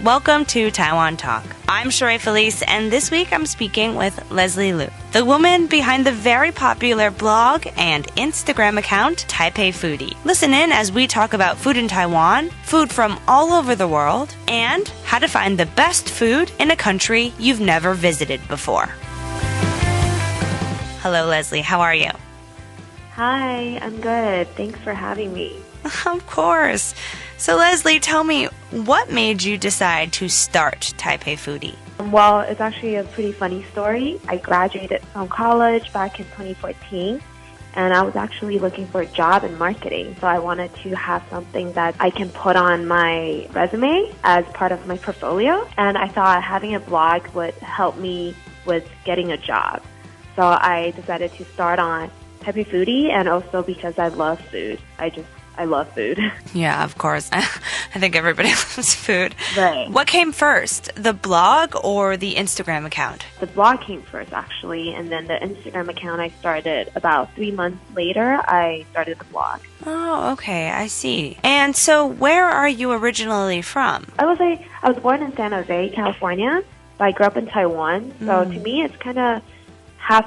Welcome to Taiwan Talk. I'm Sheree Felice, and this week I'm speaking with Leslie Liu, the woman behind the very popular blog and Instagram account Taipei Foodie. Listen in as we talk about food in Taiwan, food from all over the world, and how to find the best food in a country you've never visited before. Hello, Leslie. How are you? Hi, I'm good. Thanks for having me. Of course. So, Leslie, tell me, what made you decide to start Taipei Foodie? Well, it's actually a pretty funny story. I graduated from college back in 2014, and I was actually looking for a job in marketing. So I wanted to have something that I can put on my resume as part of my portfolio. And I thought having a blog would help me with getting a job. So I decided to start on Taipei Foodie, and also because I love food. I love food. Yeah, of course. I think everybody loves food. Right. What came first, the blog or the Instagram account? The blog came first, actually, and then the Instagram account I started about 3 months later. I started the blog. Oh, okay. I see. And so where are you originally from? I was born in San Jose, California, but I grew up in Taiwan. So to me, it's kind of half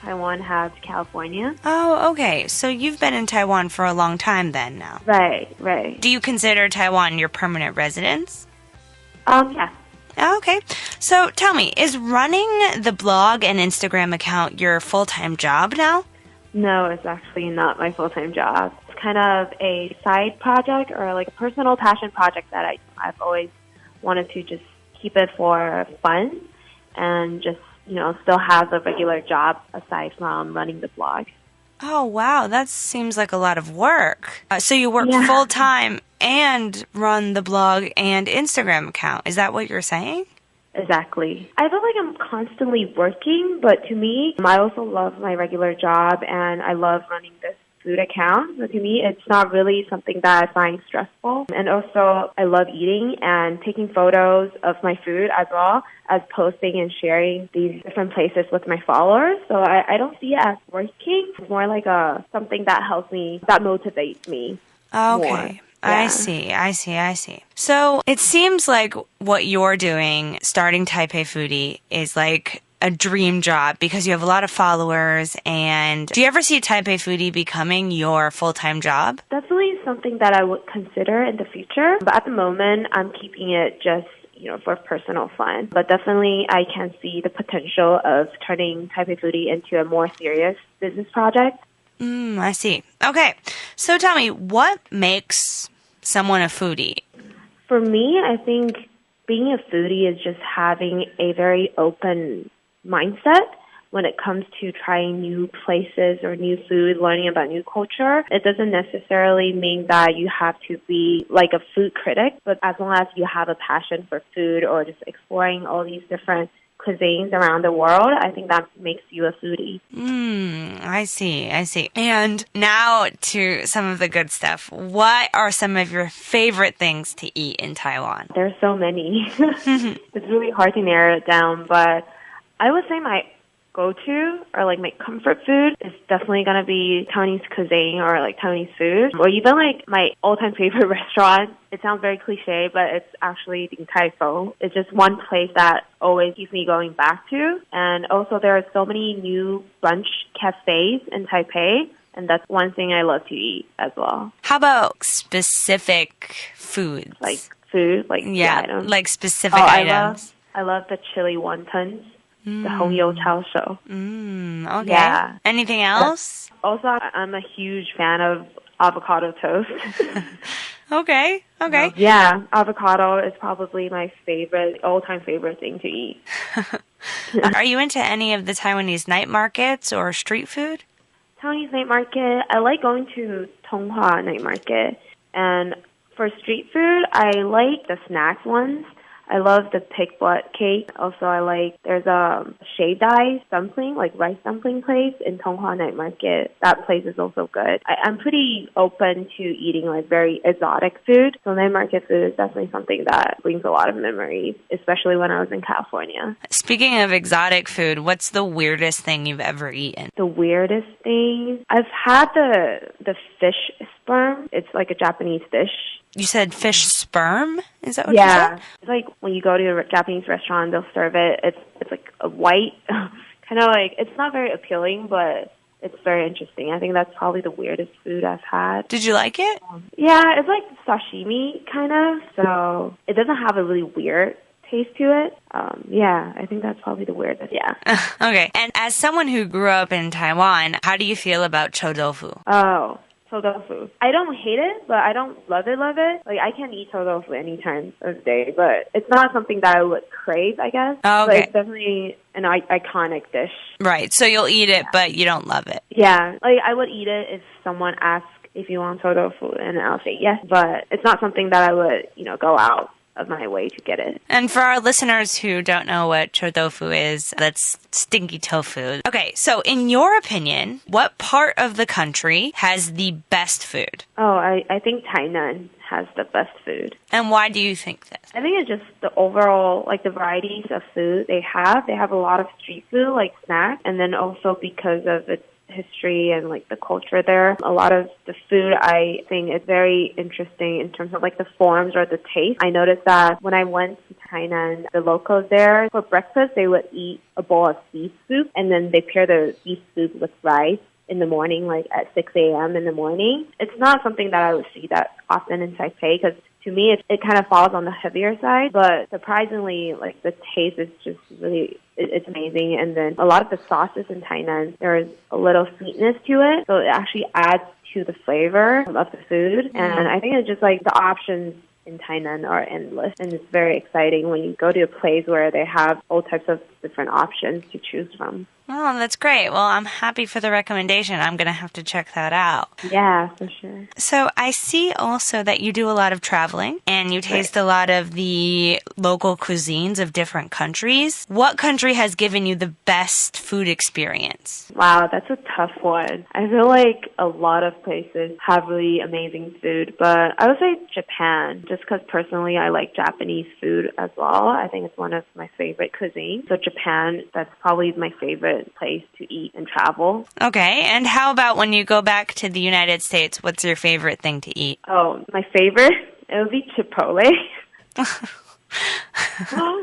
Taiwan, half California. Oh, okay. So you've been in Taiwan for a long time then now. Right. Do you consider Taiwan your permanent residence? Yeah. Okay. So tell me, is running the blog and Instagram account your full-time job now? No, it's actually not my full-time job. It's kind of a side project or like a personal passion project that I've always wanted to just keep it for fun and just still have a regular job aside from running the blog. Oh, wow. That seems like a lot of work. So you work full-time and run the blog and Instagram account. Is that what you're saying? Exactly. I feel like I'm constantly working, but to me, I also love my regular job and I love running this food account. So to me, it's not really something that I find stressful. And also, I love eating and taking photos of my food as well as posting and sharing these different places with my followers. So I don't see it as working. It's more like something that helps me, that motivates me. Okay. More. I see. So it seems like what you're doing, starting Taipei Foodie, is like a dream job because you have a lot of followers. And do you ever see Taipei Foodie becoming your full-time job? Definitely something that I would consider in the future. But at the moment, I'm keeping it just for personal fun. But definitely I can see the potential of turning Taipei Foodie into a more serious business project. I see. Okay. So tell me, what makes someone a foodie? For me, I think being a foodie is just having a very open mindset when it comes to trying new places or new food, learning about new culture. It doesn't necessarily mean that you have to be like a food critic, but as long as you have a passion for food or just exploring all these different cuisines around the world, I think that makes you a foodie. I see. And now to some of the good stuff. What are some of your favorite things to eat in Taiwan? There's so many. It's really hard to narrow it down, but I would say my go-to or like my comfort food is definitely going to be Taiwanese cuisine or like Taiwanese food, or even like my all-time favorite restaurant. It sounds very cliche, but it's actually Din Tai Fung. It's just one place that always keeps me going back to. And also there are so many new brunch cafes in Taipei, and that's one thing I love to eat as well. How about specific foods? Like food, like items. Like specific items. I love the chili wontons. The Hong Yo Chao Shou. Okay. Yeah. Anything else? Also, I'm a huge fan of avocado toast. Okay. Yeah, avocado is probably my all-time favorite thing to eat. Are you into any of the Taiwanese night markets or street food? Taiwanese night market, I like going to Tonghua night market. And for street food, I like the snack ones. I love the pig blood cake. Also, there's a shaved ice dumpling, like rice dumpling place in Tonghua Night Market. That place is also good. I'm pretty open to eating like very exotic food. So night market food is definitely something that brings a lot of memories, especially when I was in California. Speaking of exotic food, what's the weirdest thing you've ever eaten? The weirdest thing? I've had the fish sperm. It's like a Japanese fish. You said fish sperm? Is that what you Yeah, said? it's like when you go to a Japanese restaurant, they'll serve it. It's like a white, kind of like, it's not very appealing, but it's very interesting. I think that's probably the weirdest food I've had. Did you like it? Yeah, it's like sashimi kind of, so it doesn't have a really weird taste to it. Yeah, I think that's probably the weirdest. Yeah. Okay. And as someone who grew up in Taiwan, how do you feel about chou tofu? Oh, chou tofu. I don't hate it, but I don't love it, love it. Like, I can eat chou tofu any time of the day, but it's not something that I would crave, I guess. Oh, But okay. it's definitely an iconic dish. Right. So you'll eat it, but you don't love it. Yeah, like, I would eat it if someone asked if you want chou tofu, and I'll say yes, but it's not something that I would, go out of my way to get it. And for our listeners who don't know what chou tofu is, that's stinky tofu. Okay, so in your opinion, what part of the country has the best food? Oh, I think Tainan has the best food. And why do you think this? I think it's just the overall, like, the varieties of food they have. They have a lot of street food, like snacks, and then also because of its history and like the culture there, a lot of the food I think is very interesting in terms of like the forms or the taste. I noticed that when I went to Tainan, the locals there, for breakfast they would eat a bowl of beef soup, and then they pair the beef soup with rice in the morning, like at 6 a.m. in the morning. It's not something that I would see that often in Taipei, because to me it kind of falls on the heavier side, but surprisingly, like, the taste is just really, it's amazing. And then a lot of the sauces in Tainan, there's a little sweetness to it, so it actually adds to the flavor of the food. And I think it's just like the options in Tainan are endless, and it's very exciting when you go to a place where they have all types of different options to choose from. Oh, that's great. Well, I'm happy for the recommendation. I'm going to have to check that out. Yeah, for sure. So I see also that you do a lot of traveling and you taste a lot of the local cuisines of different countries. What country has given you the best food experience? Wow, that's a tough one. I feel like a lot of places have really amazing food, but I would say Japan, just because personally I like Japanese food as well. I think it's one of my favorite cuisines. So Japan, that's probably my favorite place to eat and travel. Okay, and how about when you go back to the United States, what's your favorite thing to eat? Oh, my favorite? It would be Chipotle.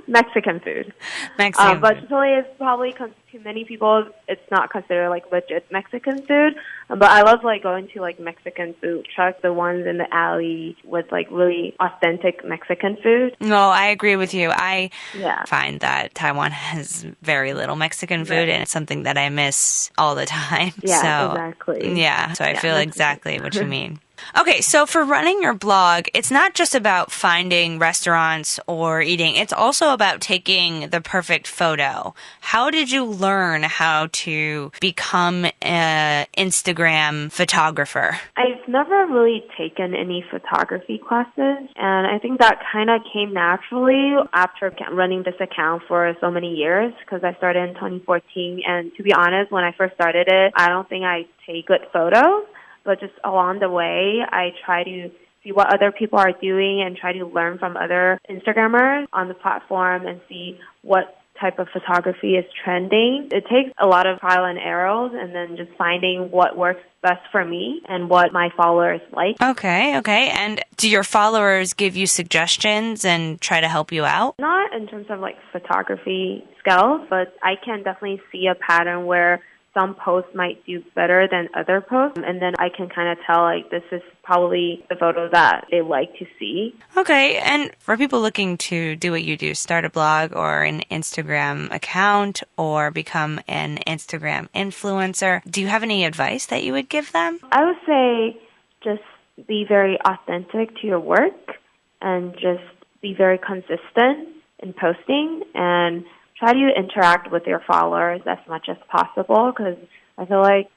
Mexican food. Mexican but food. Chipotle is probably, to many people, it's not considered like legit Mexican food. But I love like going to like Mexican food trucks, the ones in the alley with like really authentic Mexican food. No, I agree with you. I Yeah. find that Taiwan has very little Mexican food, and it's something that I miss all the time. Yeah, So, exactly. yeah, so I feel Mexican exactly what you mean. Okay, so for running your blog, it's not just about finding restaurants or eating. It's also about taking the perfect photo. How did you learn how to become an Instagram photographer? I've never really taken any photography classes, and I think that kind of came naturally after running this account for so many years, because I started in 2014, and to be honest, when I first started it, I don't think I take good photos, but just along the way, I try to see what other people are doing and try to learn from other Instagrammers on the platform and see what type of photography is trending. It takes a lot of trial and errors, and then just finding what works best for me and what my followers like. Okay. And do your followers give you suggestions and try to help you out? Not in terms of like photography skills, but I can definitely see a pattern where some posts might do better than other posts, and then I can kind of tell like this is probably the photo that they like to see. Okay, and for people looking to do what you do, start a blog or an Instagram account or become an Instagram influencer, do you have any advice that you would give them? I would say just be very authentic to your work and just be very consistent in posting and try to interact with your followers as much as possible, because I feel like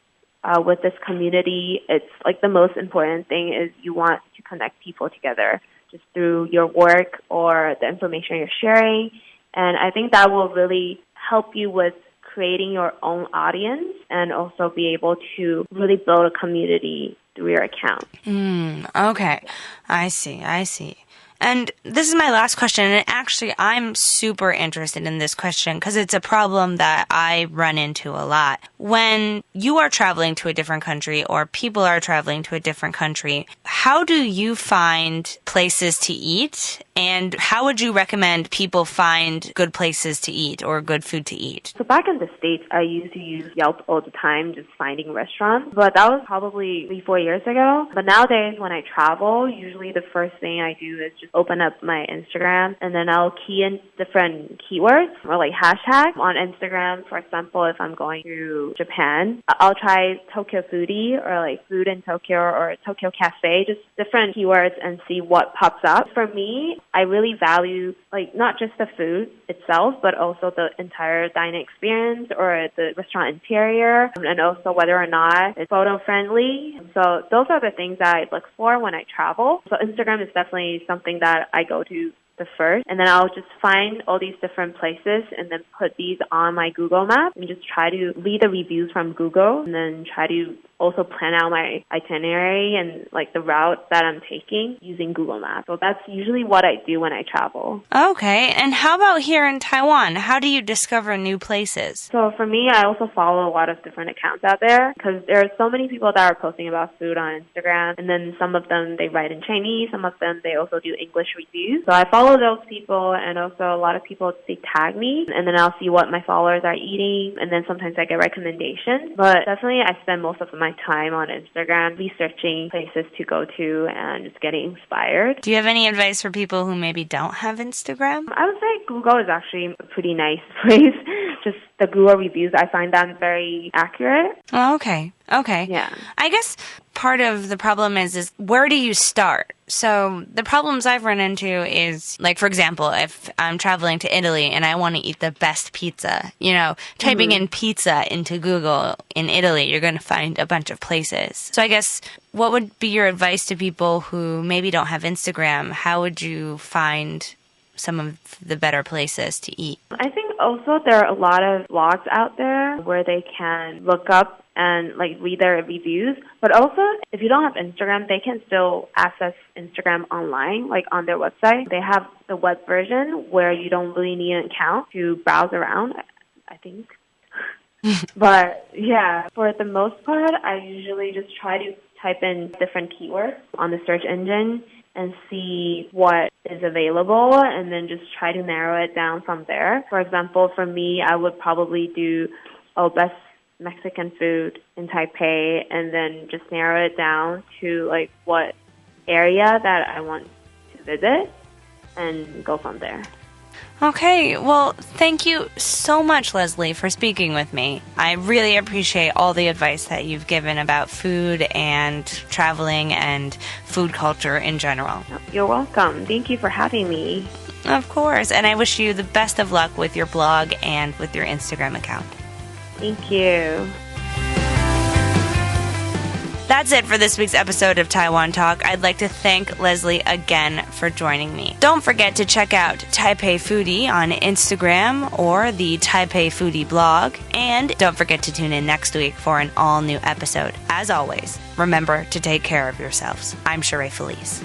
with this community, it's like the most important thing is you want to connect people together just through your work or the information you're sharing. And I think that will really help you with creating your own audience and also be able to really build a community through your account. Okay, I see. And this is my last question. And actually, I'm super interested in this question because it's a problem that I run into a lot. When you are traveling to a different country or people are traveling to a different country, how do you find places to eat? And how would you recommend people find good places to eat or good food to eat? So back in the States, I used to use Yelp all the time, just finding restaurants. But that was probably 3-4 years ago. But nowadays, when I travel, usually the first thing I do is just open up my Instagram and then I'll key in different keywords or like hashtags on Instagram. For example, if I'm going to Japan, I'll try Tokyo Foodie or like food in Tokyo or Tokyo Cafe, just different keywords and see what pops up. For me, I really value like not just the food itself, but also the entire dining experience or the restaurant interior, and also whether or not it's photo friendly. So those are the things that I look for when I travel. So Instagram is definitely something that I go to the first, and then I'll just find all these different places and then put these on my Google Map and just try to read the reviews from Google and then try to also plan out my itinerary and like the route that I'm taking using Google Maps. So that's usually what I do when I travel. Okay, and how about here in Taiwan? How do you discover new places? So for me, I also follow a lot of different accounts out there because there are so many people that are posting about food on Instagram, and then some of them they write in Chinese, some of them they also do English reviews. So I follow those people, and also a lot of people they tag me, and then I'll see what my followers are eating, and then sometimes I get recommendations. But definitely I spend most of my time on Instagram researching places to go to and just getting inspired. Do you have any advice for people who maybe don't have Instagram? I would say Google is actually a pretty nice place. Just the Google reviews, I find them very accurate. Oh, okay. Yeah. I guess part of the problem is where do you start? So the problems I've run into is, like, for example, if I'm traveling to Italy and I want to eat the best pizza, typing in pizza into Google in Italy, you're going to find a bunch of places. So I guess what would be your advice to people who maybe don't have Instagram? How would you find some of the better places to eat? I think also there are a lot of blogs out there where they can look up and like read their reviews. But also, if you don't have Instagram, they can still access Instagram online, like on their website. They have the web version where you don't really need an account to browse around, I think. But yeah, for the most part, I usually just try to type in different keywords on the search engine and see what is available and then just try to narrow it down from there. For example, for me, I would probably do best Mexican food in Taipei and then just narrow it down to like what area that I want to visit and go from there. Okay, well, thank you so much, Leslie, for speaking with me. I really appreciate all the advice that you've given about food and traveling and food culture in general. You're welcome. Thank you for having me. Of course, and I wish you the best of luck with your blog and with your Instagram account. Thank you. That's it for this week's episode of Taiwan Talk. I'd like to thank Leslie again for joining me. Don't forget to check out Taipei Foodie on Instagram or the Taipei Foodie blog. And don't forget to tune in next week for an all-new episode. As always, remember to take care of yourselves. I'm Sheree Felice.